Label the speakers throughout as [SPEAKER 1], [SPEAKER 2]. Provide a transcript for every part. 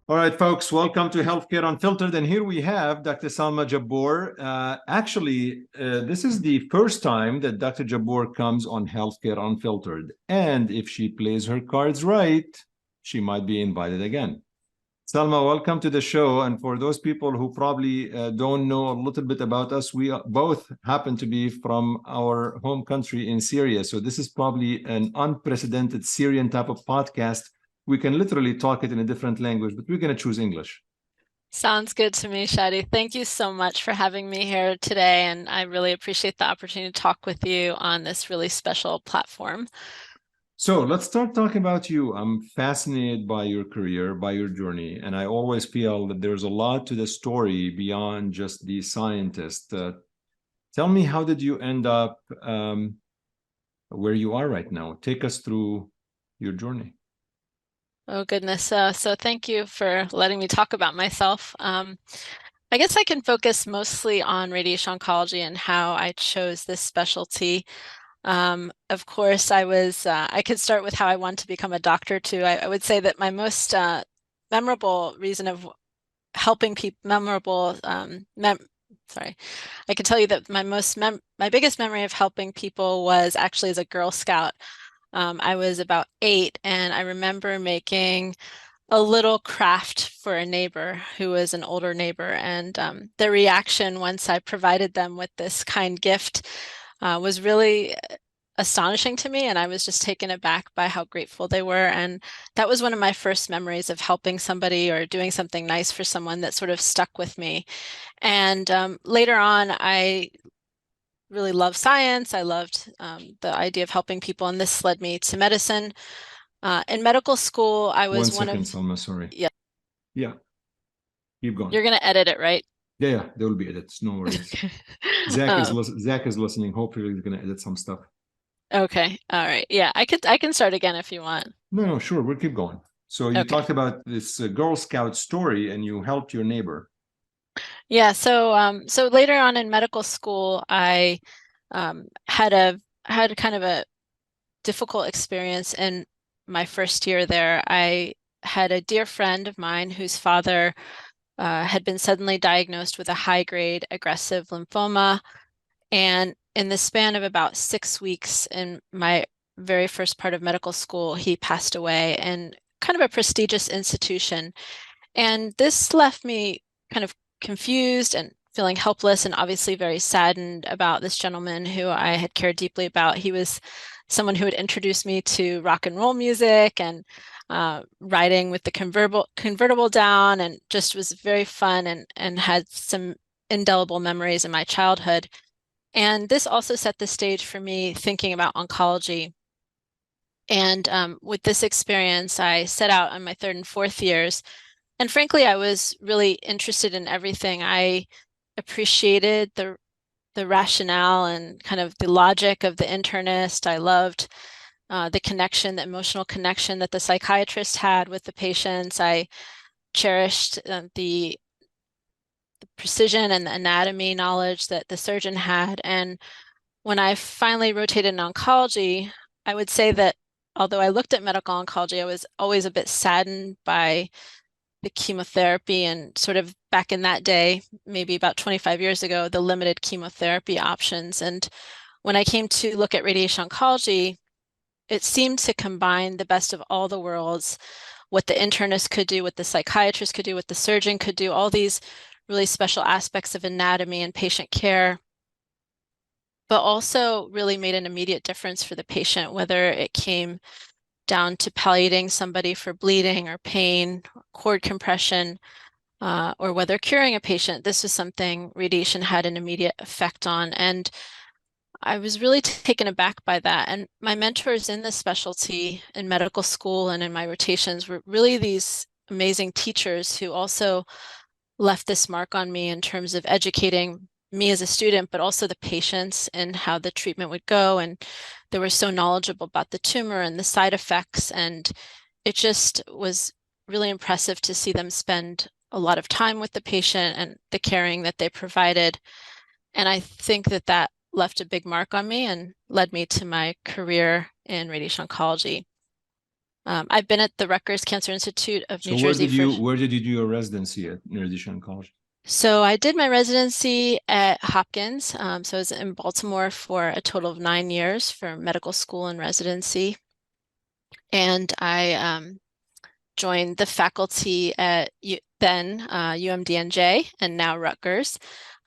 [SPEAKER 1] All right, folks, welcome to Healthcare Unfiltered. And here we have Dr. Salma Jabbour. This is the first time that Dr. Jabbour comes on Healthcare Unfiltered. And if she plays her cards right, she might be invited again. Salma, welcome to the show. And for those people who probably don't know a little bit about us, we both happen to be from our home country in Syria. So this is probably an unprecedented Syrian type of podcast. We can literally talk it in a different language, but we're going to choose English.
[SPEAKER 2] Sounds good to me, Shadi. Thank you so much for having me here today, and I really appreciate the opportunity to talk with you on this really special platform.
[SPEAKER 1] So let's start talking about you. I'm fascinated by your career, by your journey, and I always feel that there's a lot to the story beyond just the scientist. Tell me, how did you end up where you are right now? Take us through your journey.
[SPEAKER 2] Oh, goodness. So thank you for letting me talk about myself. I guess I can focus mostly on radiation oncology and how I chose this specialty. Of course, I could start with how I wanted to become a doctor too. I would say that my most memorable reason of helping people, sorry, I can tell you that my biggest memory of helping people was actually as a Girl Scout. I was about 8, and I remember making a little craft for a neighbor who was an older neighbor, and their reaction once I provided them with this kind gift was really astonishing to me, and I was just taken aback by how grateful they were. And that was one of my first memories of helping somebody or doing something nice for someone that sort of stuck with me. And later on, I really loved science. I loved the idea of helping people, and this led me to medicine. In medical school, I
[SPEAKER 1] One
[SPEAKER 2] was one
[SPEAKER 1] second,
[SPEAKER 2] of,
[SPEAKER 1] Salma, sorry.
[SPEAKER 2] yeah,
[SPEAKER 1] Yeah, keep going.
[SPEAKER 2] you're going to edit it, right?
[SPEAKER 1] Yeah, there will be edits. No worries.
[SPEAKER 2] Um,
[SPEAKER 1] Zach is listening. Hopefully, he's going to edit some stuff.
[SPEAKER 2] okay. All right. Yeah, I can start again if you want.
[SPEAKER 1] No, sure. We'll keep going. So you
[SPEAKER 2] Okay.
[SPEAKER 1] talked about this Girl Scout story, and you helped your neighbor.
[SPEAKER 2] Yeah, so later on in medical school, I had kind of a difficult experience in my first year there. I had a dear friend of mine whose father had been suddenly diagnosed with a high-grade aggressive lymphoma, and in the span of about 6 weeks in my very first part of medical school, he passed away in kind of a prestigious institution. And this left me kind of confused and feeling helpless and obviously very saddened about this gentleman who I had cared deeply about. He was someone who had introduced me to rock and roll music and riding with the convertible down, and just was very fun and had some indelible memories in my childhood. And this also set the stage for me thinking about oncology. And with this experience, I set out on my third and fourth years, and frankly, I was really interested in everything. I appreciated the rationale and kind of the logic of the internist. I loved the connection, the emotional connection that the psychiatrist had with the patients. I cherished the precision and the anatomy knowledge that the surgeon had. And when I finally rotated in oncology, I would say that although I looked at medical oncology, I was always a bit saddened by the chemotherapy and sort of back in that day, maybe about 25 years ago, the limited chemotherapy options. And when I came to look at radiation oncology, it seemed to combine the best of all the worlds, what the internist could do, what the psychiatrist could do, what the surgeon could do, all these really special aspects of anatomy and patient care, but also really made an immediate difference for the patient, whether it came down to palliating somebody for bleeding or pain, or cord compression, or whether curing a patient. This was something radiation had an immediate effect on. And I was really taken aback by that. And my mentors in this specialty in medical school and in my rotations were really these amazing teachers who also left this mark on me in terms of educating me as a student, but also the patients and how the treatment would go. And they were so knowledgeable about the tumor and the side effects. And it just was really impressive to see them spend a lot of time with the patient and the caring that they provided. And I think that that left a big mark on me and led me to my career in radiation oncology. I've been at the Rutgers Cancer Institute of New
[SPEAKER 1] So where
[SPEAKER 2] Jersey
[SPEAKER 1] did
[SPEAKER 2] for.
[SPEAKER 1] you do your residency at radiation oncology?
[SPEAKER 2] So I did my residency at Hopkins. So I was in Baltimore for a total of 9 years for medical school and residency. And I joined the faculty at UMDNJ and now Rutgers.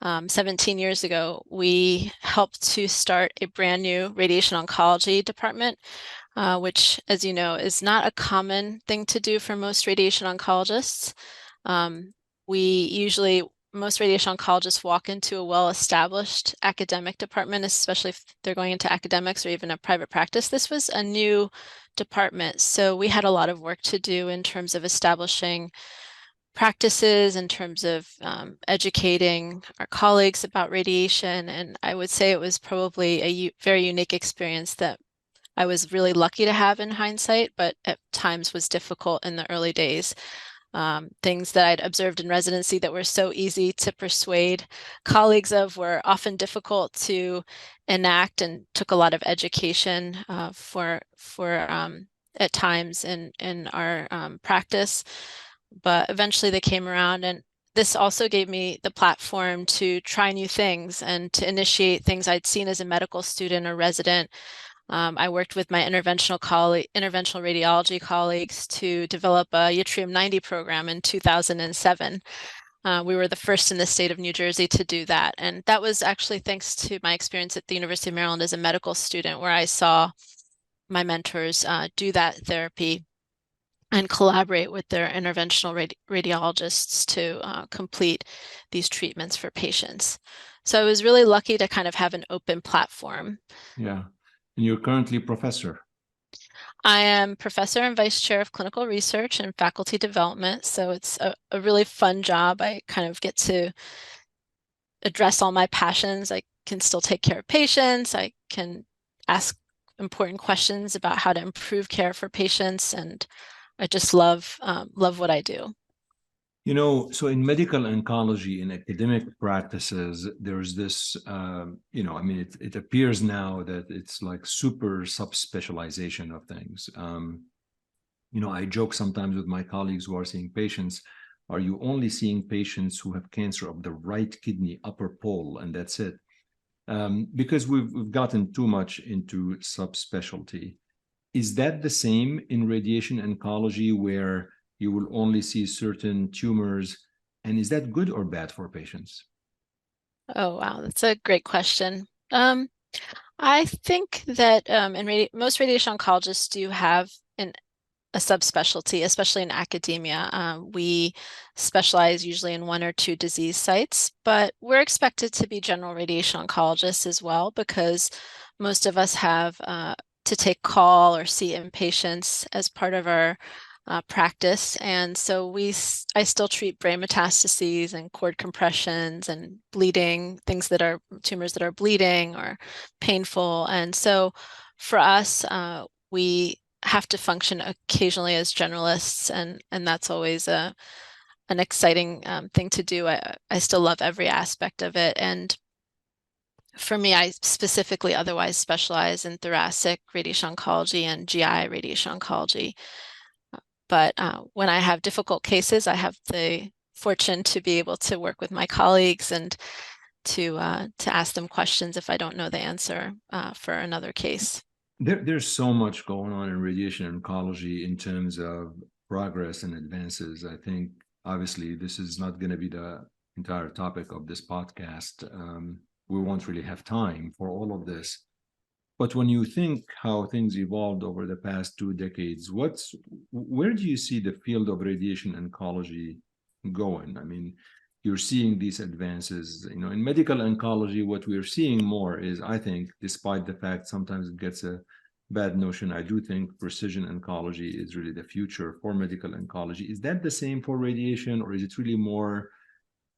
[SPEAKER 2] 17 years ago, we helped to start a brand new radiation oncology department, which, as you know, is not a common thing to do for most radiation oncologists. Um, most radiation oncologists walk into a well-established academic department, especially if they're going into academics or even a private practice. This was a new department, so we had a lot of work to do in terms of establishing practices, in terms of educating our colleagues about radiation. And I would say it was probably a very unique experience that I was really lucky to have in hindsight, but at times was difficult in the early days. Things that I'd observed in residency that were so easy to persuade colleagues of were often difficult to enact and took a lot of education for at times in our practice. But eventually they came around, and this also gave me the platform to try new things and to initiate things I'd seen as a medical student or resident. I worked with my interventional radiology colleagues to develop a yttrium-90 program in 2007. We were the first in the state of New Jersey to do that. And that was actually thanks to my experience at the University of Maryland as a medical student, where I saw my mentors do that therapy and collaborate with their interventional radiologists to complete these treatments for patients. So I was really lucky to kind of have an open platform.
[SPEAKER 1] Yeah. And you're currently professor.
[SPEAKER 2] I am professor and vice chair of clinical research and faculty development. So it's a really fun job. I kind of get to address all my passions. I can still take care of patients. I can ask important questions about how to improve care for patients. And I just love what I do.
[SPEAKER 1] You know, so in medical oncology, in academic practices, there's this, I mean, it appears now that it's like super subspecialization of things. I joke sometimes with my colleagues who are seeing patients, are you only seeing patients who have cancer of the right kidney upper pole, and that's it? Because we've gotten too much into subspecialty. Is that the same in radiation oncology, where you will only see certain tumors? And is that good or bad for patients?
[SPEAKER 2] Oh, wow. That's a great question. I think that most radiation oncologists do have a subspecialty, especially in academia. We specialize usually in one or two disease sites, but we're expected to be general radiation oncologists as well, because most of us have to take call or see inpatients as part of our practice. And so I still treat brain metastases and cord compressions and bleeding, tumors that are bleeding or painful. And so for us, we have to function occasionally as generalists, and that's always an exciting thing to do. I still love every aspect of it. And for me, I specifically otherwise specialize in thoracic radiation oncology and GI radiation oncology. But when I have difficult cases, I have the fortune to be able to work with my colleagues and to ask them questions if I don't know the answer for another case.
[SPEAKER 1] There's so much going on in radiation oncology in terms of progress and advances. I think obviously this is not going to be the entire topic of this podcast. We won't really have time for all of this. But when you think how things evolved over the past 2 decades, where do you see the field of radiation oncology going? I mean, you're seeing these advances, in medical oncology. What we're seeing more is, I think, despite the fact sometimes it gets a bad notion, I do think precision oncology is really the future for medical oncology. Is that the same for radiation, or is it really more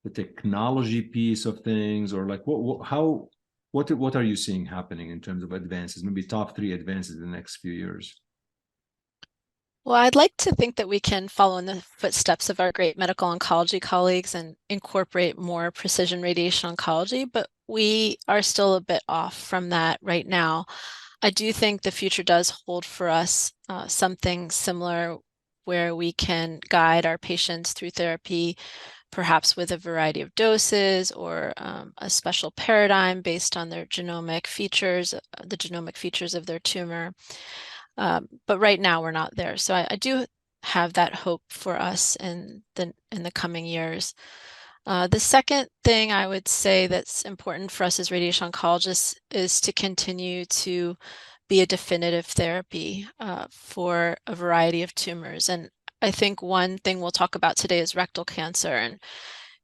[SPEAKER 1] the technology piece of things, or like what are you seeing happening in terms of advances, maybe top 3 advances in the next few years?
[SPEAKER 2] Well, I'd like to think that we can follow in the footsteps of our great medical oncology colleagues and incorporate more precision radiation oncology, but we are still a bit off from that right now. I do think the future does hold for us something similar where we can guide our patients through therapy, perhaps with a variety of doses or a special paradigm based on their genomic features, the genomic features of their tumor. But right now we're not there. So I do have that hope for us in the coming years. The second thing I would say that's important for us as radiation oncologists is to continue to be a definitive therapy for a variety of tumors. And I think one thing we'll talk about today is rectal cancer. And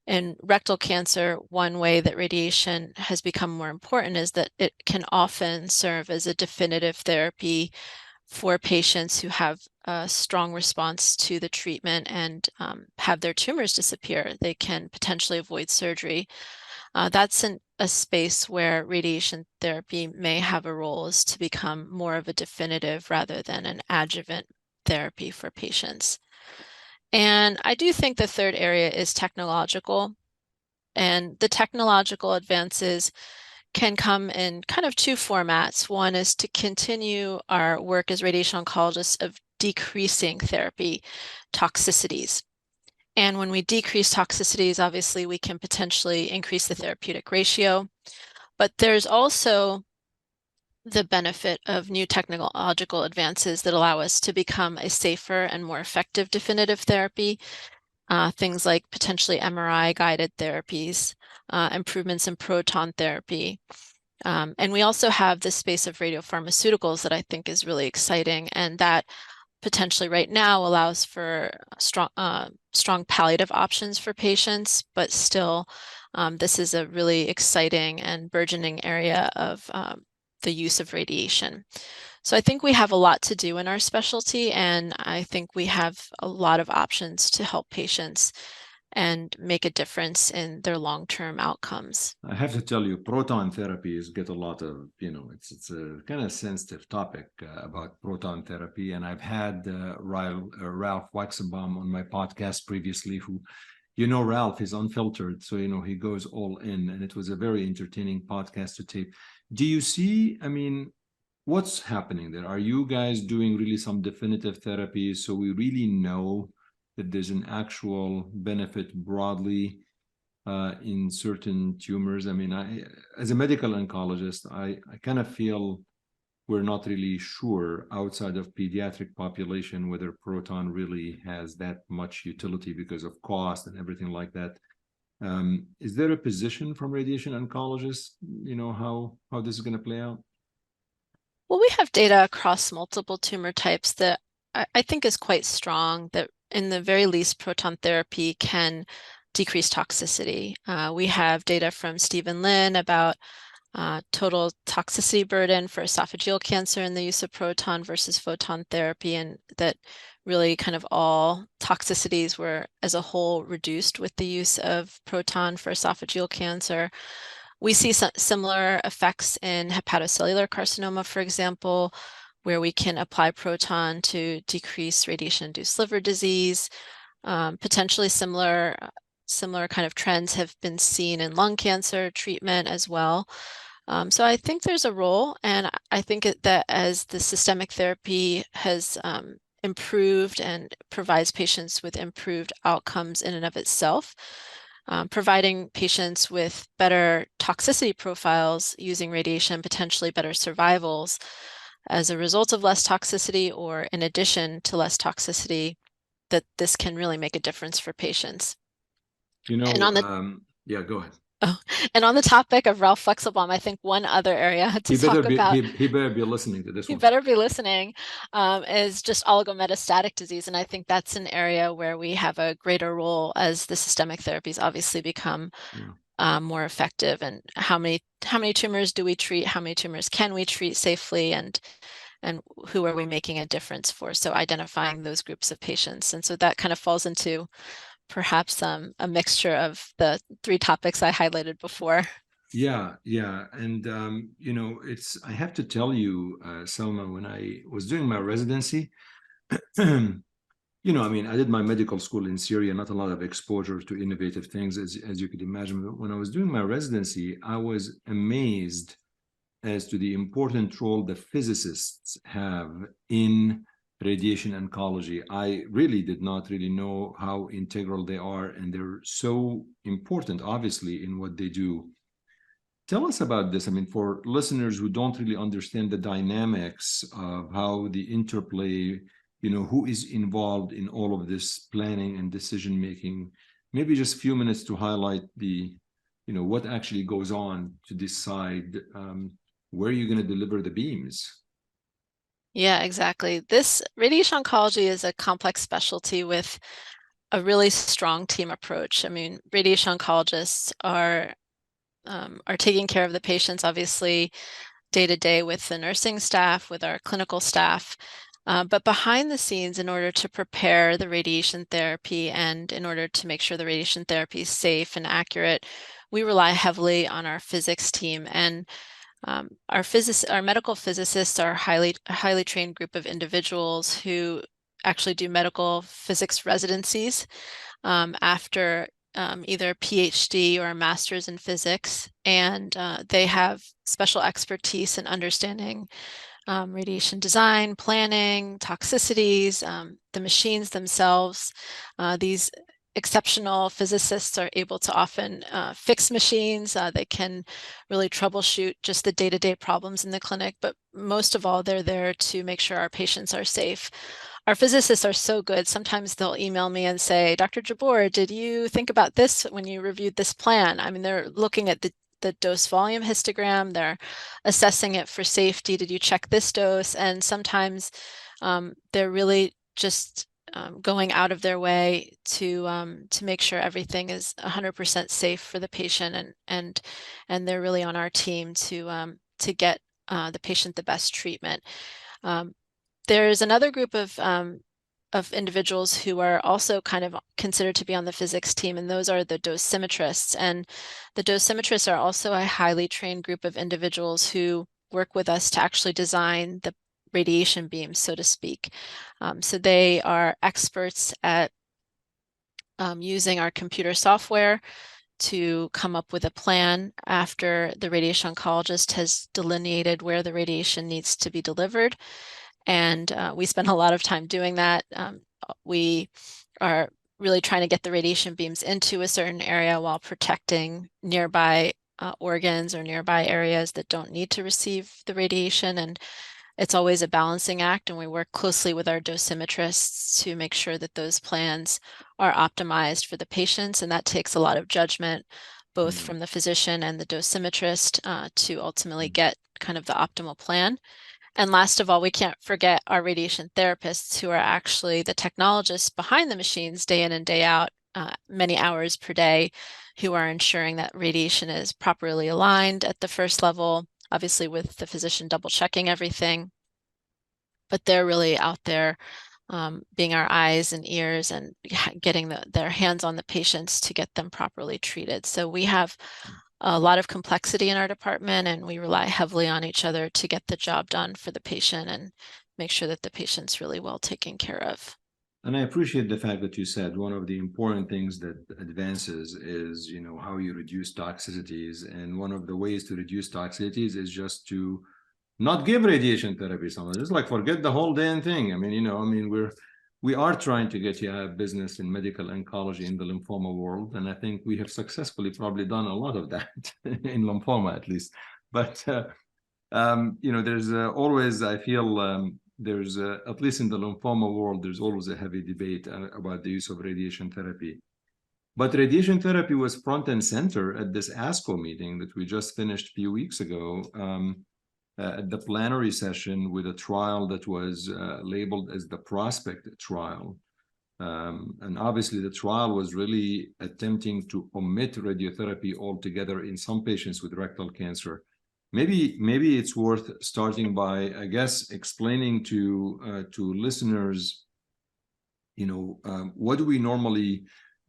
[SPEAKER 2] in rectal cancer, one way that radiation has become more important is that it can often serve as a definitive therapy for patients who have a strong response to the treatment and have their tumors disappear. They can potentially avoid surgery. That's a space where radiation therapy may have a role, is to become more of a definitive rather than an adjuvant therapy for patients. And I do think the third area is technological. And the technological advances can come in kind of two formats. One is to continue our work as radiation oncologists of decreasing therapy toxicities. And when we decrease toxicities, obviously we can potentially increase the therapeutic ratio. But there's also the benefit of new technological advances that allow us to become a safer and more effective definitive therapy. Things like potentially MRI-guided therapies, improvements in proton therapy. And we also have this space of radiopharmaceuticals that I think is really exciting, and that potentially right now allows for strong palliative options for patients, but still this is a really exciting and burgeoning area of the use of radiation. So I think we have a lot to do in our specialty, and I think we have a lot of options to help patients and make a difference in their long-term outcomes.
[SPEAKER 1] I have to tell you, proton therapies get a lot of, it's a kind of sensitive topic about proton therapy. And I've had Ralph Waxenbaum on my podcast previously, who, Ralph is unfiltered. So, he goes all in, and it was a very entertaining podcast to tape. Do you see, what's happening there? Are you guys doing really some definitive therapies so we really know that there's an actual benefit broadly in certain tumors? I, as a medical oncologist, I kind of feel we're not really sure outside of pediatric population whether proton really has that much utility because of cost and everything like that. Is there a position from radiation oncologists, how this is going to play out?
[SPEAKER 2] Well, we have data across multiple tumor types that I think is quite strong, that in the very least, proton therapy can decrease toxicity. We have data from Stephen Lin about total toxicity burden for esophageal cancer and the use of proton versus photon therapy, and that really kind of all toxicities were as a whole reduced with the use of proton for esophageal cancer. We see some similar effects in hepatocellular carcinoma, for example, where we can apply proton to decrease radiation-induced liver disease. Potentially similar kind of trends have been seen in lung cancer treatment as well. So I think there's a role, and I think that as the systemic therapy has improved and provides patients with improved outcomes in and of itself, providing patients with better toxicity profiles using radiation, potentially better survivals as a result of less toxicity or in addition to less toxicity, that this can really make a difference for patients. And on the
[SPEAKER 1] yeah, go ahead.
[SPEAKER 2] Oh, and on the topic of Ralph Flexelbaum, I think one other area to talk about.
[SPEAKER 1] He better be listening to this one.
[SPEAKER 2] He better be listening, is just oligometastatic disease. And I think that's an area where we have a greater role as the systemic therapies obviously become more effective. And how many tumors do we treat? How many tumors can we treat safely? And who are we making a difference for? So identifying those groups of patients. And so that kind of falls into perhaps a mixture of the three topics I highlighted before.
[SPEAKER 1] Yeah. And, I have to tell you, Selma, when I was doing my residency, I did my medical school in Syria, not a lot of exposure to innovative things, as you could imagine. But when I was doing my residency, I was amazed as to the important role the physicists have in radiation oncology. I really did not really know how integral they are, and they're so important, obviously, in what they do. Tell us about this. I mean, for listeners who don't really understand the dynamics of how the interplay, who is involved in all of this planning and decision making, maybe just a few minutes to highlight what actually goes on to decide where you're going to deliver the beams.
[SPEAKER 2] Yeah, exactly. This radiation oncology is a complex specialty with a really strong team approach. I mean, radiation oncologists are taking care of the patients, obviously, day to day with the nursing staff, with our clinical staff. But behind the scenes, in order to prepare the radiation therapy and in order to make sure the radiation therapy is safe and accurate, we rely heavily on our physics team. And our medical physicists are a highly trained group of individuals who actually do medical physics residencies after either a PhD or a master's in physics, and they have special expertise in understanding radiation design, planning, toxicities, the machines themselves. These exceptional physicists are able to often fix machines. They can really troubleshoot just the day-to-day problems in the clinic, but most of all, they're there to make sure our patients are safe. Our physicists are so good. Sometimes they'll email me and say, Dr. Jabbour, did you think about this when you reviewed this plan? I mean, they're looking at the dose volume histogram, they're assessing it for safety. Did you check this dose? And sometimes they're really just going out of their way to make sure everything is 100% safe for the patient, and they're really on our team to get the patient the best treatment. There's another group of individuals who are also kind of considered to be on the physics team, and those are the dosimetrists. And the dosimetrists are also a highly trained group of individuals who work with us to actually design the radiation beams, so to speak. So they are experts at using our computer software to come up with a plan after the radiation oncologist has delineated where the radiation needs to be delivered. And we spend a lot of time doing that. We are really trying to get the radiation beams into a certain area while protecting nearby organs or nearby areas that don't need to receive the radiation. And it's always a balancing act, and we work closely with our dosimetrists to make sure that those plans are optimized for the patients. And that takes a lot of judgment, both from the physician and the dosimetrist, to ultimately get kind of the optimal plan. And last of all, we can't forget our radiation therapists, who are actually the technologists behind the machines day in and day out, many hours per day, who are ensuring that radiation is properly aligned at the first level, obviously with the physician double checking everything. But they're really out there being our eyes and ears and getting their hands on the patients to get them properly treated. So we have a lot of complexity in our department, and we rely heavily on each other to get the job done for the patient and make sure that the patient's really well taken care of.
[SPEAKER 1] And I appreciate the fact that you said one of the important things that advances is, how you reduce toxicities. And one of the ways to reduce toxicities is just to not give radiation therapy. Someone just like forget the whole damn thing. I mean, we are trying to get you out of business in medical oncology in the lymphoma world, and I think we have successfully probably done a lot of that in lymphoma, at least. But there's always, I feel, there's at least in the lymphoma world, there's always a heavy debate about the use of radiation therapy. But radiation therapy was front and center at this ASCO meeting that we just finished a few weeks ago. At the plenary session, with a trial that was labeled as the Prospect trial. And obviously the trial was really attempting to omit radiotherapy altogether in some patients with rectal cancer. Maybe it's worth starting by, I guess, explaining to listeners, what do we normally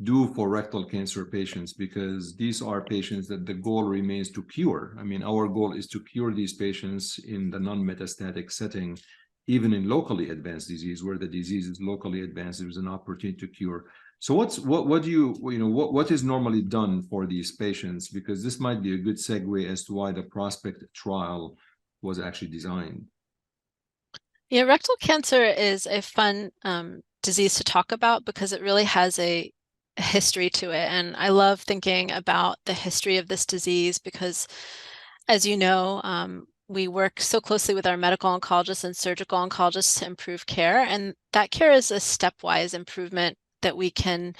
[SPEAKER 1] do for rectal cancer patients, because these are patients that the goal remains to cure. I mean, our goal is to cure these patients in the non-metastatic setting, even in locally advanced disease, where the disease is locally advanced, there's an opportunity to cure. So what is normally done for these patients? Because this might be a good segue as to why the Prospect trial was actually designed.
[SPEAKER 2] Yeah, rectal cancer is a fun disease to talk about because it really has a history to it. And I love thinking about the history of this disease because, as you know, we work so closely with our medical oncologists and surgical oncologists to improve care. And that care is a stepwise improvement that we can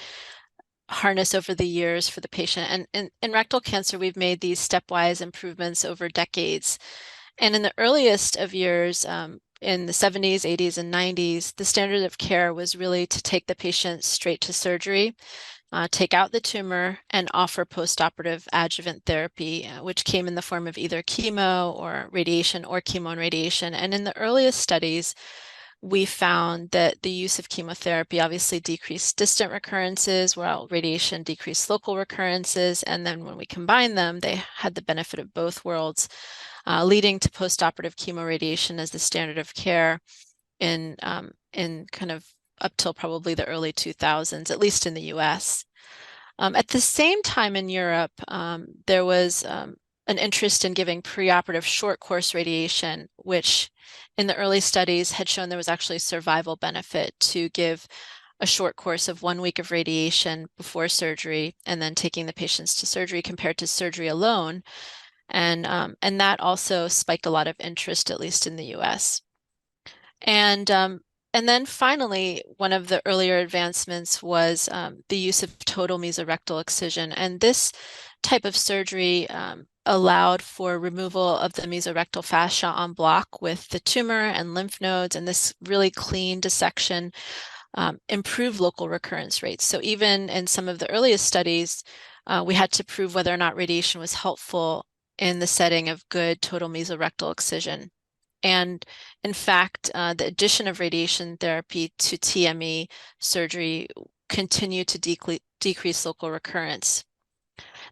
[SPEAKER 2] harness over the years for the patient. And in rectal cancer, we've made these stepwise improvements over decades. And in the earliest of years, in the 70s, 80s, and 90s, the standard of care was really to take the patient straight to surgery, take out the tumor, and offer postoperative adjuvant therapy, which came in the form of either chemo or radiation or chemo and radiation. And in the earliest studies, we found that the use of chemotherapy obviously decreased distant recurrences, while radiation decreased local recurrences. And then when we combined them, they had the benefit of both worlds, leading to postoperative chemoradiation as the standard of care in kind of up till probably the early 2000s, at least in the US. At the same time in Europe, there was an interest in giving preoperative short course radiation, which in the early studies had shown there was actually survival benefit to give a short course of 1 week of radiation before surgery and then taking the patients to surgery compared to surgery alone. And that also spiked a lot of interest, at least in the US. And then finally, one of the earlier advancements was the use of total mesorectal excision. And this type of surgery allowed for removal of the mesorectal fascia en bloc with the tumor and lymph nodes, and this really clean dissection improved local recurrence rates. So even in some of the earliest studies, we had to prove whether or not radiation was helpful in the setting of good total mesorectal excision. And in fact, the addition of radiation therapy to TME surgery continued to decrease local recurrence.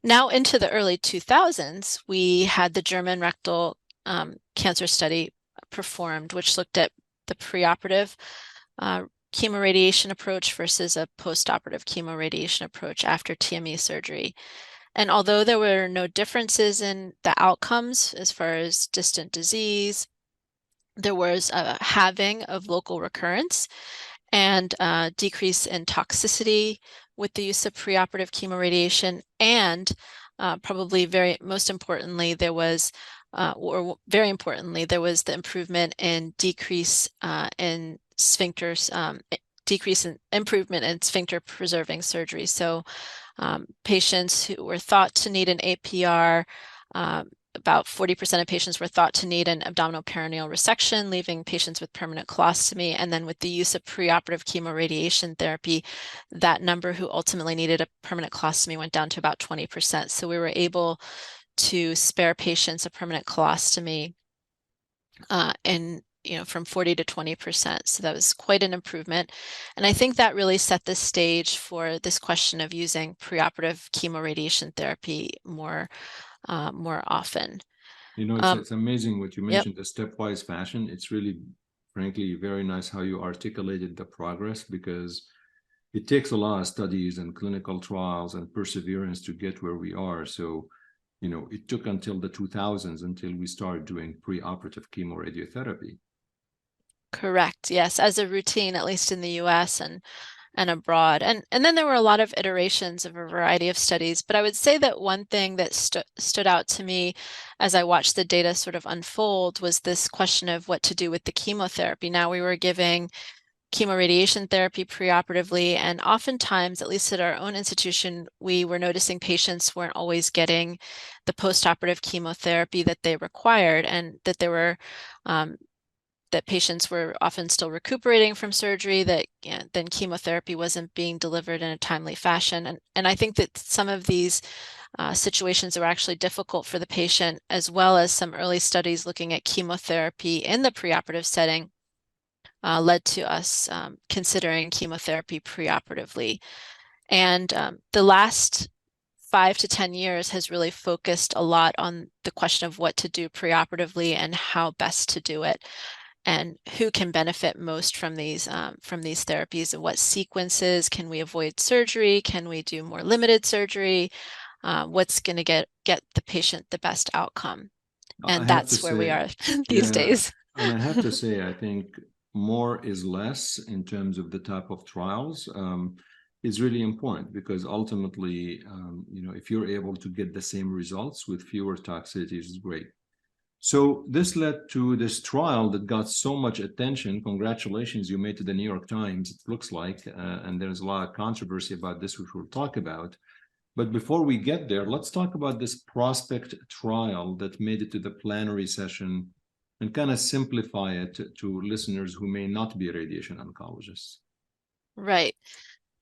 [SPEAKER 2] Now into the early 2000s, we had the German rectal cancer study performed, which looked at the preoperative chemoradiation approach versus a postoperative chemoradiation approach after TME surgery. And although there were no differences in the outcomes as far as distant disease, there was a halving of local recurrence and decrease in toxicity with the use of preoperative chemoradiation. And probably most importantly, there was the improvement in improvement in sphincter preserving surgery. So patients who were thought to need an APR, about 40% of patients were thought to need an abdominal perineal resection, leaving patients with permanent colostomy. And then with the use of preoperative chemoradiation therapy, that number who ultimately needed a permanent colostomy went down to about 20%. So we were able to spare patients a permanent colostomy from 40 to 20%. So that was quite an improvement. And I think that really set the stage for this question of using preoperative chemoradiation therapy more often.
[SPEAKER 1] It's amazing what you
[SPEAKER 2] Yep.
[SPEAKER 1] mentioned, the stepwise fashion. It's really, frankly, very nice how you articulated the progress, because it takes a lot of studies and clinical trials and perseverance to get where we are. So, it took until the 2000s until we started doing preoperative chemoradiotherapy.
[SPEAKER 2] Correct. Yes, as a routine, at least in the US and abroad. And then there were a lot of iterations of a variety of studies. But I would say that one thing that stood out to me as I watched the data sort of unfold was this question of what to do with the chemotherapy. Now we were giving chemoradiation therapy preoperatively, and oftentimes, at least at our own institution, we were noticing patients weren't always getting the postoperative chemotherapy that they required, and that there were that patients were often still recuperating from surgery, that then chemotherapy wasn't being delivered in a timely fashion. And I think that some of these situations were actually difficult for the patient, as well as some early studies looking at chemotherapy in the preoperative setting led to us considering chemotherapy preoperatively. And the last 5 to 10 years has really focused a lot on the question of what to do preoperatively and how best to do it, and who can benefit most from these therapies, and what sequences can we avoid surgery? Can we do more limited surgery? What's going to get the patient the best outcome? And
[SPEAKER 1] I have to
[SPEAKER 2] that's where we
[SPEAKER 1] say,
[SPEAKER 2] are these
[SPEAKER 1] yeah,
[SPEAKER 2] days.
[SPEAKER 1] and I have to say, I think more is less in terms of the type of trials is really important because ultimately, if you're able to get the same results with fewer toxicities, is great. So this led to this trial that got so much attention. Congratulations, you made to the New York Times, it looks like, and there's a lot of controversy about this, which we'll talk about. But before we get there, let's talk about this prospect trial that made it to the plenary session and kind of simplify it to listeners who may not be radiation oncologists.
[SPEAKER 2] Right.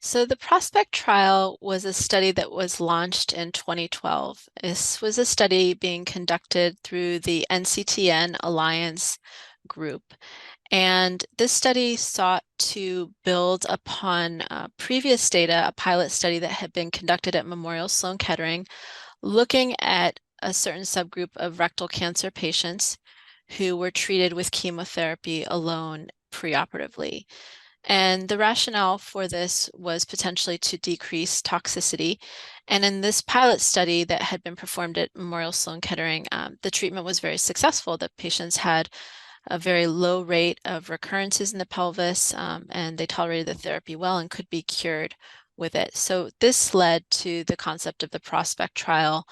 [SPEAKER 2] So the Prospect trial was a study that was launched in 2012. This was a study being conducted through the NCTN Alliance group. And this study sought to build upon previous data, a pilot study that had been conducted at Memorial Sloan Kettering, looking at a certain subgroup of rectal cancer patients who were treated with chemotherapy alone preoperatively. And the rationale for this was potentially to decrease toxicity. And in this pilot study that had been performed at Memorial Sloan Kettering, the treatment was very successful. The patients had a very low rate of recurrences in the pelvis, and they tolerated the therapy well and could be cured with it. So this led to the concept of the Prospect trial,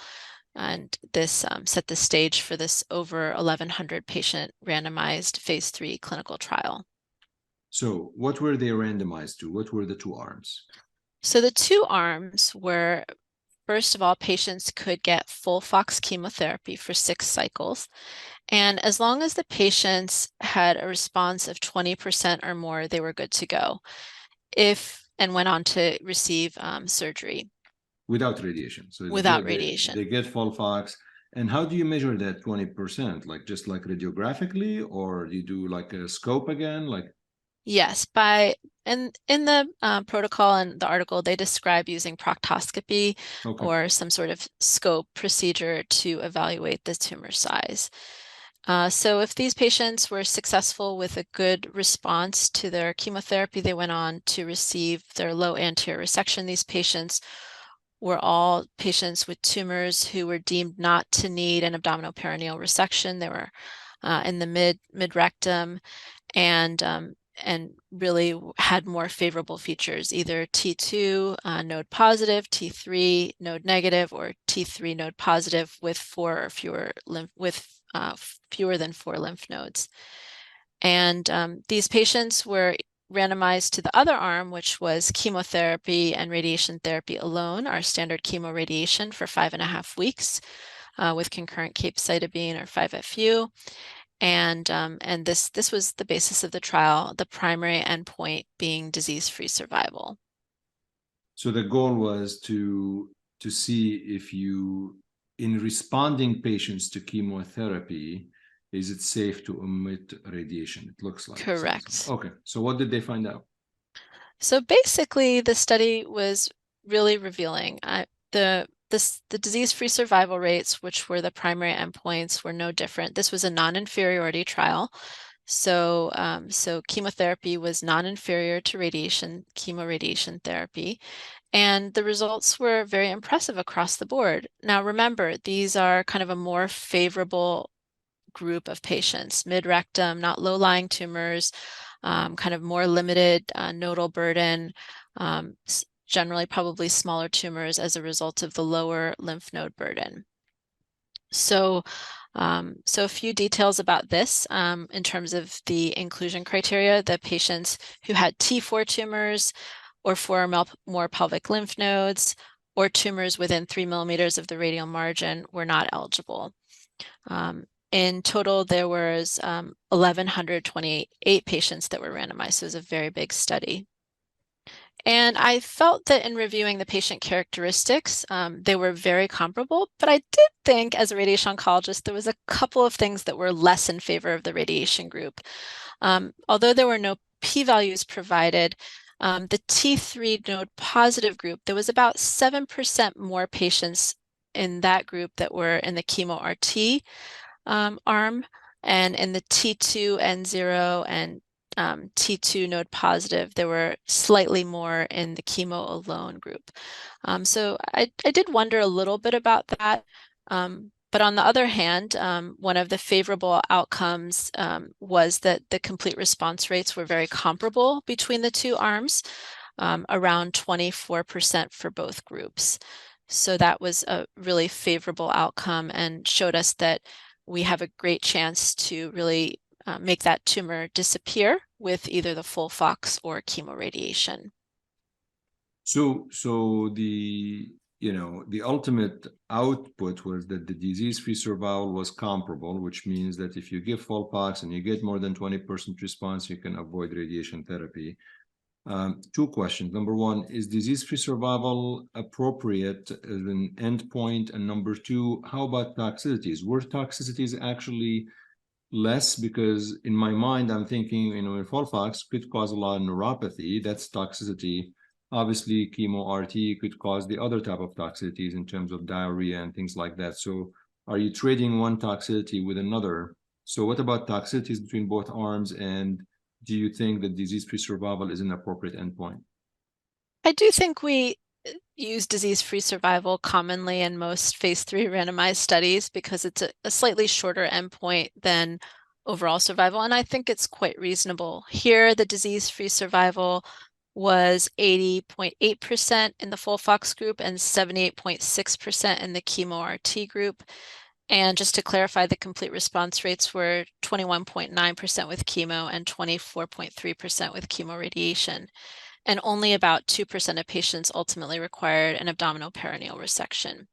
[SPEAKER 2] and this set the stage for this over 1,100 patient randomized phase 3 clinical trial.
[SPEAKER 1] So what were they randomized to? What were the two arms?
[SPEAKER 2] So the two arms were, first of all, patients could get FOLFOX chemotherapy for 6 cycles. And as long as the patients had a response of 20% or more, they were good to go and went on to receive surgery
[SPEAKER 1] Without radiation. So
[SPEAKER 2] without radiation.
[SPEAKER 1] they get FOLFOX. And how do you measure that 20%? Like just like radiographically, or you do like a scope again? Like,
[SPEAKER 2] Yes, in the protocol and the article, they describe using proctoscopy
[SPEAKER 1] okay.
[SPEAKER 2] or some sort of scope procedure to evaluate the tumor size. So if these patients were successful with a good response to their chemotherapy, they went on to receive their low anterior resection. These patients were all patients with tumors who were deemed not to need an abdominoperineal resection. They were in the mid rectum and really had more favorable features, either T2 node positive, T3 node negative, or T3 node positive with fewer than 4 lymph nodes. And these patients were randomized to the other arm, which was chemotherapy and radiation therapy alone, our standard chemoradiation for 5.5 weeks with concurrent capecitabine or 5-FU. And this was the basis of the trial, the primary endpoint being disease-free survival.
[SPEAKER 1] So the goal was to see if in responding patients to chemotherapy, is it safe to omit radiation? It looks like.
[SPEAKER 2] Correct.
[SPEAKER 1] Okay. So what did they find out?
[SPEAKER 2] So basically, the study was really revealing. The disease-free survival rates, which were the primary endpoints, were no different. This was a non-inferiority trial. So chemotherapy was non-inferior to chemoradiation therapy. And the results were very impressive across the board. Now, remember, these are kind of a more favorable group of patients, mid-rectum, not low-lying tumors, kind of more limited nodal burden, generally probably smaller tumors as a result of the lower lymph node burden. So a few details about this in terms of the inclusion criteria. The patients who had T4 tumors or 4 or more pelvic lymph nodes or tumors within 3 millimeters of the radial margin were not eligible. In total, there was 1,128 patients that were randomized, so it was a very big study. And I felt that in reviewing the patient characteristics, they were very comparable, but I did think as a radiation oncologist, there was a couple of things that were less in favor of the radiation group. Although there were no p-values provided, the T3 node positive group, there was about 7% more patients in that group that were in the chemo RT arm, and in the T2 N0 and T2 node positive, there were slightly more in the chemo alone group. So I did wonder a little bit about that. But on the other hand, one of the favorable outcomes was that the complete response rates were very comparable between the two arms, around 24% for both groups. So that was a really favorable outcome and showed us that we have a great chance to really make that tumor disappear with either the FOLFOX or chemoradiation.
[SPEAKER 1] So the ultimate output was that the disease-free survival was comparable, which means that if you give FOLFOX and you get more than 20% response, you can avoid radiation therapy. Two questions. Number one, is disease-free survival appropriate as an endpoint? And number two, how about toxicities? Were toxicities actually less? Because in my mind, I'm thinking, FOLFOX could cause a lot of neuropathy. That's toxicity. Obviously, chemo RT could cause the other type of toxicities in terms of diarrhea and things like that. So are you trading one toxicity with another? So what about toxicities between both arms? And do you think that disease-free survival is an appropriate endpoint?
[SPEAKER 2] I do think we use disease-free survival commonly in most phase 3 randomized studies because it's a slightly shorter endpoint than overall survival, and I think it's quite reasonable. Here, the disease-free survival was 80.8% in the FOLFOX group and 78.6% in the chemo-RT group. And just to clarify, the complete response rates were 21.9% with chemo and 24.3% with chemoradiation. And only about 2% of patients ultimately required an abdominal perineal resection.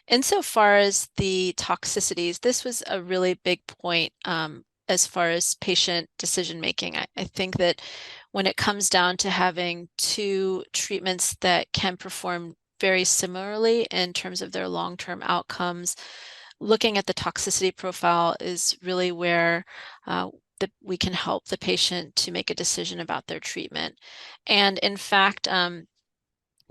[SPEAKER 2] Insofar as the toxicities, this was a really big point as far as patient decision making. I think that when it comes down to having two treatments that can perform very similarly in terms of their long-term outcomes, looking at the toxicity profile is really where we can help the patient to make a decision about their treatment. And in fact,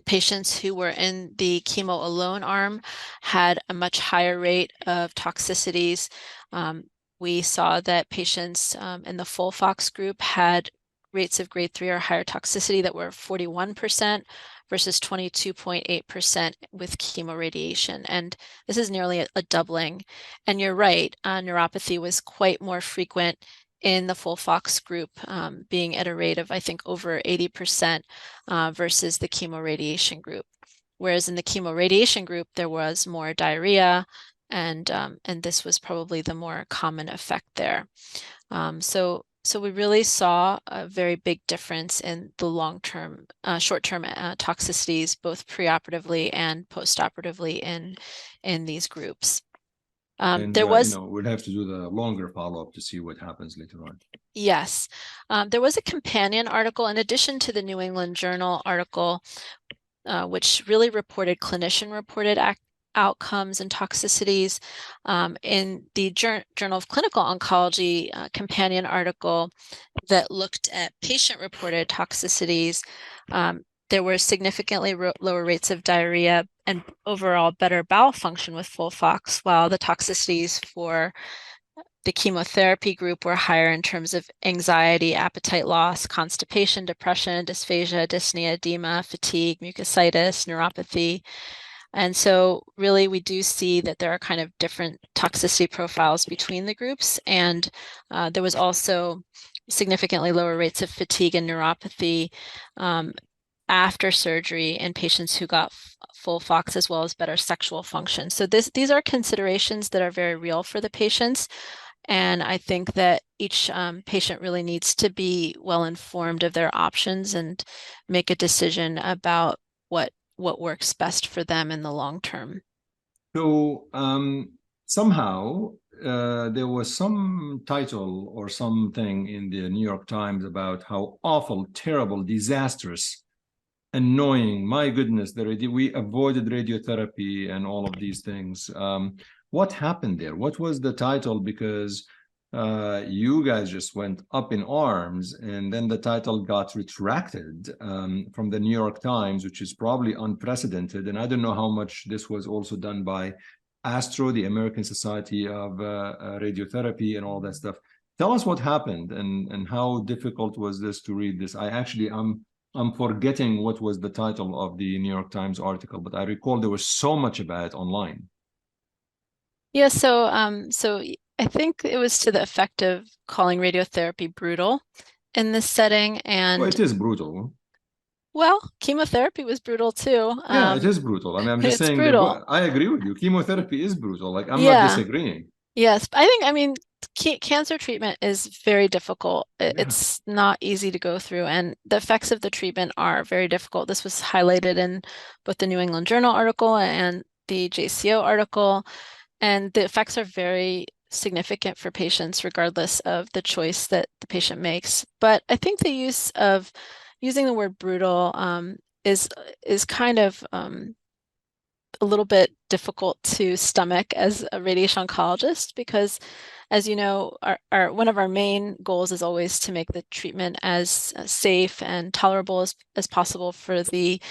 [SPEAKER 2] patients who were in the chemo alone arm had a much higher rate of toxicities. We saw that patients in the FOLFOX group had rates of grade 3 or higher toxicity that were 41% versus 22.8% with chemoradiation. And this is nearly a doubling. And you're right, neuropathy was quite more frequent in the FOLFOX group, being at a rate of, I think, over 80% versus the chemoradiation group. Whereas in the chemoradiation group, there was more diarrhea, and this was probably the more common effect there. So we really saw a very big difference in the long-term, short-term toxicities, both preoperatively and postoperatively in these groups. There was,
[SPEAKER 1] we'll have to do the longer follow-up to see what happens later on.
[SPEAKER 2] yes, there was a companion article in addition to the New England Journal article, which really reported clinician-reported outcomes and toxicities. In the Journal of Clinical Oncology companion article that looked at patient-reported toxicities, there were significantly lower rates of diarrhea and overall better bowel function with FOLFOX, while the toxicities for the chemotherapy group were higher in terms of anxiety, appetite loss, constipation, depression, dysphagia, dyspnea, edema, fatigue, mucositis, neuropathy. And so really we do see that there are kind of different toxicity profiles between the groups. And there was also significantly lower rates of fatigue and neuropathy after surgery in patients who got FOLFOX, as well as better sexual function. So these are considerations that are very real for the patients. And I think that each patient really needs to be well informed of their options and make a decision about what works best for them in the long term.
[SPEAKER 1] So somehow there was some title or something in the New York Times about how awful, terrible, disastrous, annoying, my goodness, we avoided radiotherapy and all of these things. What happened there? What was the title? Because you guys just went up in arms, and then the title got retracted from the New York Times, which is probably unprecedented. And I don't know how much this was also done by ASTRO, the American Society of Radiotherapy, and all that stuff. Tell us what happened and how difficult was this to read this. I'm forgetting what was the title of the New York Times article, but I recall there was so much about it online.
[SPEAKER 2] Yeah, so I think it was to the effect of calling radiotherapy brutal in this setting.
[SPEAKER 1] Well,
[SPEAKER 2] And
[SPEAKER 1] it is brutal.
[SPEAKER 2] well, chemotherapy was brutal too.
[SPEAKER 1] Yeah, it is brutal. I mean, I'm just
[SPEAKER 2] It's
[SPEAKER 1] saying that
[SPEAKER 2] brutal.
[SPEAKER 1] I agree with you. Chemotherapy is brutal. Like, I'm not
[SPEAKER 2] Yeah.
[SPEAKER 1] disagreeing.
[SPEAKER 2] Yes, I mean, cancer treatment is very difficult.
[SPEAKER 1] Yeah.
[SPEAKER 2] It's not easy to go through, and the effects of the treatment are very difficult. This was highlighted in both the New England Journal article and the JCO article, and the effects are very significant for patients, regardless of the choice that the patient makes. But I think the use of using the word brutal is is kind of a little bit difficult to stomach as a radiation oncologist because, as you know, our one of our main goals is always to make the treatment as safe and tolerable as possible for the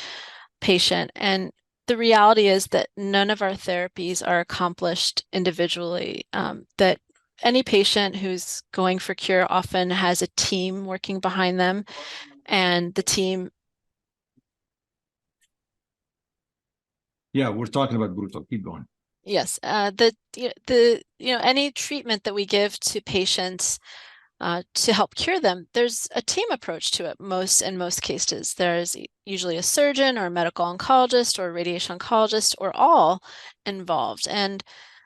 [SPEAKER 2] patient. And the reality is that none of our therapies are accomplished individually. That any patient who's going for cure often has a team working behind them, and the team.
[SPEAKER 1] Yeah, we're talking about brutal. Keep going.
[SPEAKER 2] Yes, any treatment that we give to patients to help cure them, there's a team approach to it. In most cases, there's usually a surgeon or a medical oncologist or a radiation oncologist or all involved. And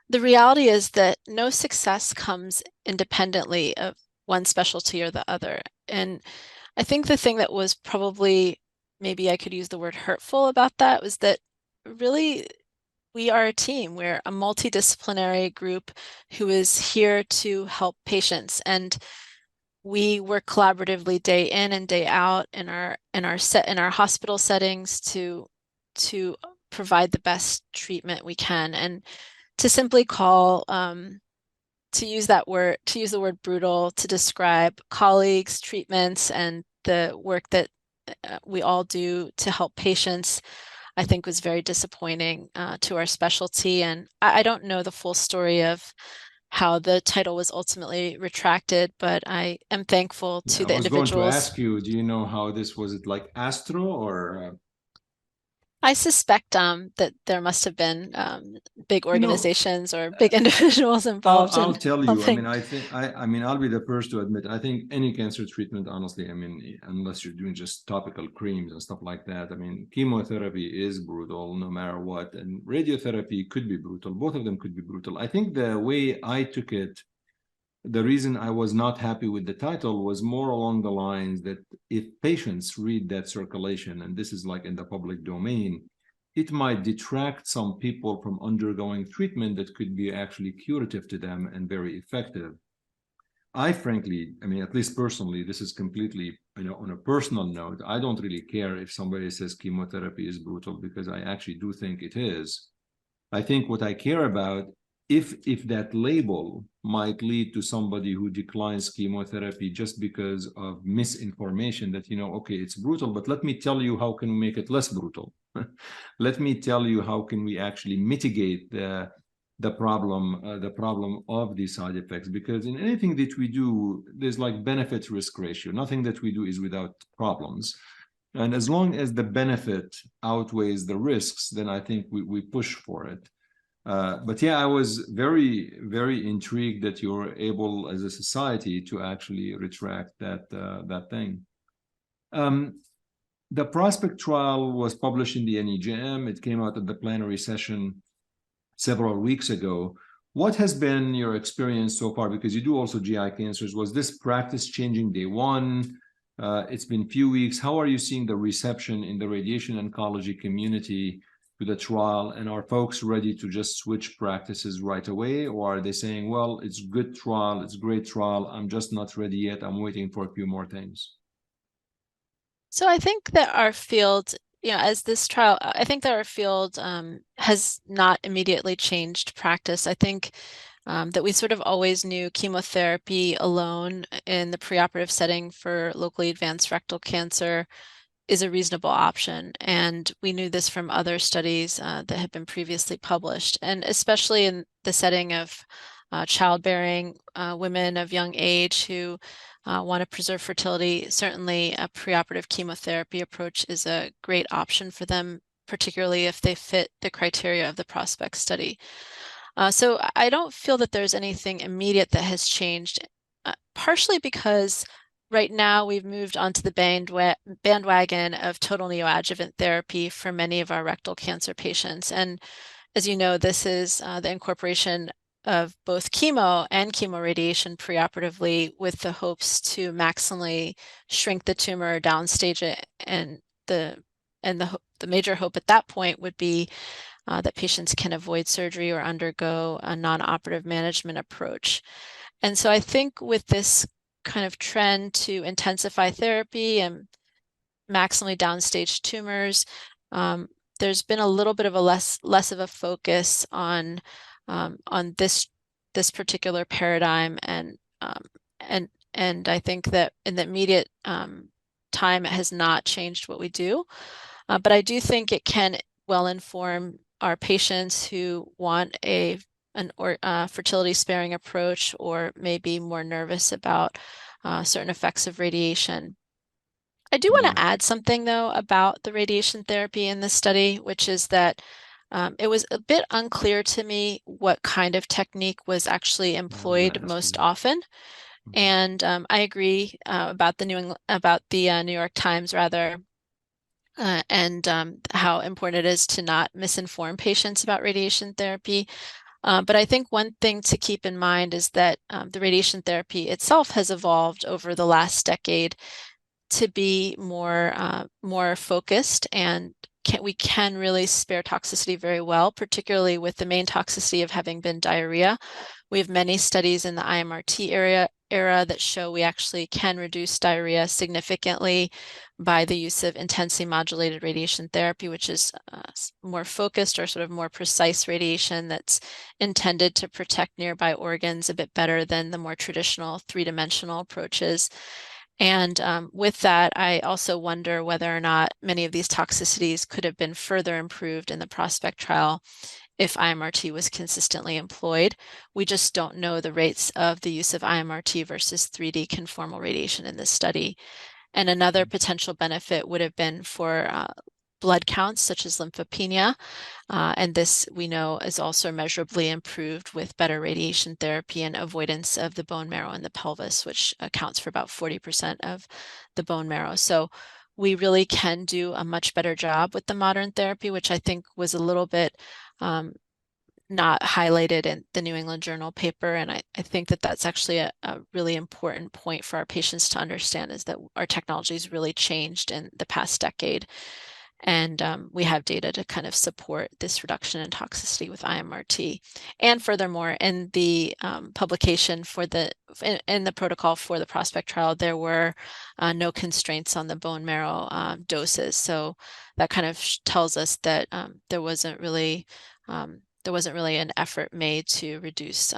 [SPEAKER 2] the reality is that no success comes independently of one specialty or the other. And I think the thing that was probably, maybe I could use the word hurtful about that, was that really we are a team. We're a multidisciplinary group who is here to help patients, and we work collaboratively day in and day out in our hospital settings to provide the best treatment we can. And to simply call to use the word brutal to describe colleagues, treatments, and the work that we all do to help patients, I think was very disappointing to our specialty. And I don't know the full story of how the title was ultimately retracted, but I am thankful
[SPEAKER 1] Yeah,
[SPEAKER 2] to
[SPEAKER 1] I
[SPEAKER 2] the
[SPEAKER 1] was going to
[SPEAKER 2] individuals.
[SPEAKER 1] ask you, do you know how this was? It like Astro or
[SPEAKER 2] I suspect that there must have been big
[SPEAKER 1] you know,
[SPEAKER 2] organizations or big individuals involved
[SPEAKER 1] I'll
[SPEAKER 2] in
[SPEAKER 1] tell you. I mean,
[SPEAKER 2] helping.
[SPEAKER 1] I think I mean, I'll be the first to admit. I think any cancer treatment, honestly, I mean, unless you're doing just topical creams and stuff like that, I mean, chemotherapy is brutal no matter what, and radiotherapy could be brutal. Both of them could be brutal. I think the way I took it, the reason I was not happy with the title was more along the lines that if patients read that circulation, and this is like in the public domain, it might detract some people from undergoing treatment that could be actually curative to them and very effective. I frankly, I mean, at least personally, this is completely, on a personal note, I don't really care if somebody says chemotherapy is brutal because I actually do think it is. I think what I care about, if that label might lead to somebody who declines chemotherapy just because of misinformation that, okay, it's brutal, but let me tell you how can we make it less brutal. Let me tell you how can we actually mitigate the problem of these side effects, because in anything that we do, there's like benefit risk ratio. Nothing that we do is without problems. And as long as the benefit outweighs the risks, then I think we push for it. But yeah, I was very, very intrigued that you're able as a society to actually retract that thing. Um, the prospect trial was published in the NEJM. It came out at the plenary session several weeks ago. What has been your experience so far? Because you do also GI cancers. Was this practice changing day one? It's been a few weeks. How are you seeing the reception in the radiation oncology community to the trial? And are folks ready to just switch practices right away? Or are they saying, well, it's good trial, it's great trial, I'm just not ready yet, I'm waiting for a few more things?
[SPEAKER 2] So I think that our field, as this trial, I think that our field has not immediately changed practice. I think that we sort of always knew chemotherapy alone in the preoperative setting for locally advanced rectal cancer is a reasonable option. And we knew this from other studies that had been previously published, and especially in the setting of childbearing women of young age who want to preserve fertility. Certainly, a preoperative chemotherapy approach is a great option for them, particularly if they fit the criteria of the prospect study. So I don't feel that there's anything immediate that has changed, partially because right now we've moved onto the bandwagon of total neoadjuvant therapy for many of our rectal cancer patients. And as you know, this is the incorporation of both chemo and chemoradiation preoperatively with the hopes to maximally shrink the tumor, downstage it, and the major hope at that point would be that patients can avoid surgery or undergo a non-operative management approach. And so I think with this kind of trend to intensify therapy and maximally downstage tumors, there's been a little bit of a less of a focus on this particular paradigm, and I think that in the immediate time it has not changed what we do, but I do think it can well inform our patients who want an fertility sparing approach or may be more nervous about certain effects of radiation. I do want to add something though about the radiation therapy in this study, which is that it was a bit unclear to me what kind of technique was actually employed most often. And I agree about the New York Times rather, and how important it is to not misinform patients about radiation therapy. But I think one thing to keep in mind is that the radiation therapy itself has evolved over the last decade to be more focused, and we can really spare toxicity very well, particularly with the main toxicity of having been diarrhea. We have many studies in the IMRT era that show we actually can reduce diarrhea significantly by the use of intensely modulated radiation therapy, which is more focused or sort of more precise radiation that's intended to protect nearby organs a bit better than the more traditional three-dimensional approaches. And with that, I also wonder whether or not many of these toxicities could have been further improved in the prospect trial if IMRT was consistently employed. We just don't know the rates of the use of IMRT versus 3D conformal radiation in this study. And another potential benefit would have been for blood counts such as lymphopenia. And this we know is also measurably improved with better radiation therapy and avoidance of the bone marrow in the pelvis, which accounts for about 40% of the bone marrow. So we really can do a much better job with the modern therapy, which I think was a little bit not highlighted in the New England Journal paper. And I think that that's actually a really important point for our patients to understand, is that our technology has really changed in the past decade. And we have data to kind of support this reduction in toxicity with IMRT. And furthermore, in the publication for in the protocol for the prospect trial, there were no constraints on the bone marrow doses. So that kind of tells us that there wasn't really an effort made to reduce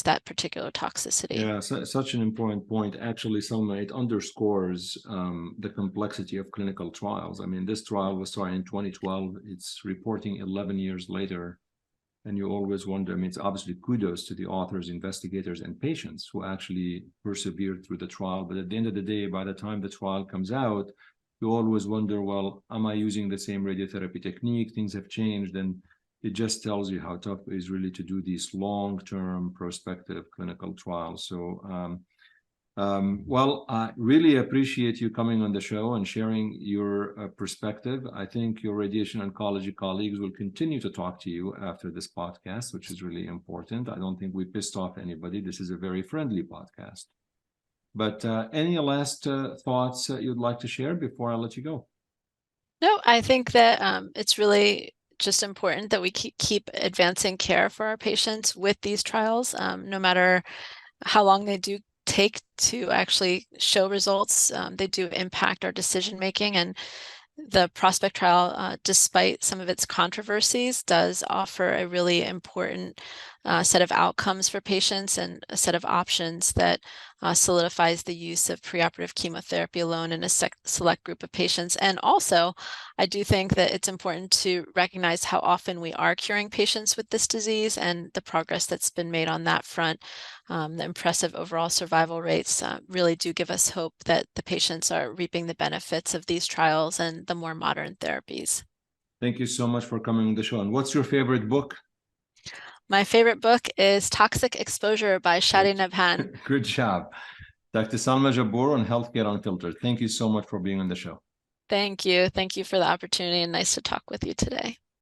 [SPEAKER 2] that particular toxicity.
[SPEAKER 1] Yeah, such an important point. Actually, Salma, it underscores the complexity of clinical trials. I mean, this trial was started in 2012. It's reporting 11 years later. And you always wonder, I mean, it's obviously kudos to the authors, investigators, and patients who actually persevered through the trial. But at the end of the day, by the time the trial comes out, you always wonder, well, am I using the same radiotherapy technique? Things have changed. And it just tells you how tough it is really to do these long-term prospective clinical trials. So, well, I really appreciate you coming on the show and sharing your perspective. I think your radiation oncology colleagues will continue to talk to you after this podcast, which is really important. I don't think we pissed off anybody. This is a very friendly podcast. But any last thoughts you'd like to share before I let you go?
[SPEAKER 2] No, I think that it's really just important that we keep advancing care for our patients with these trials, no matter how long they do take to actually show results. They do impact our decision making, and the prospect trial, despite some of its controversies, does offer a really important set of outcomes for patients and a set of options that solidifies the use of preoperative chemotherapy alone in a select group of patients. And also, I do think that it's important to recognize how often we are curing patients with this disease and the progress that's been made on that front. The impressive overall survival rates really do give us hope that the patients are reaping the benefits of these trials and the more modern therapies.
[SPEAKER 1] Thank you so much for coming on the show. And what's your favorite book?
[SPEAKER 2] My favorite book is Toxic Exposure by Shadi Nabhan.
[SPEAKER 1] Good job. Dr. Salma Jabbour on Healthcare Unfiltered. Thank you so much for being on the show.
[SPEAKER 2] Thank you. Thank you for the opportunity and nice to talk with you today.